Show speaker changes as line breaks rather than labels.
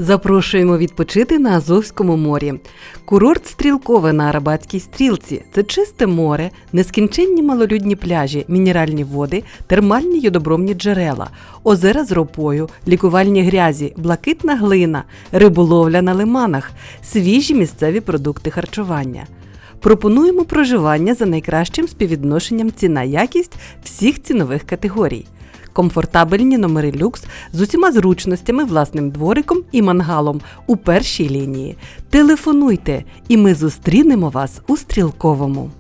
Запрошуємо відпочити на Азовському морі. Курорт Стрілкове на Арабатській стрілці – це чисте море, нескінченні малолюдні пляжі, мінеральні води, термальні йодобромні джерела, озера з ропою, лікувальні грязі, блакитна глина, риболовля на лиманах, свіжі місцеві продукти харчування. Пропонуємо проживання за найкращим співвідношенням ціна-якість всіх цінових категорій. Комфортабельні номери люкс з усіма зручностями, власним двориком і мангалом у першій лінії. Телефонуйте, і ми зустрінемо вас у Стрілковому.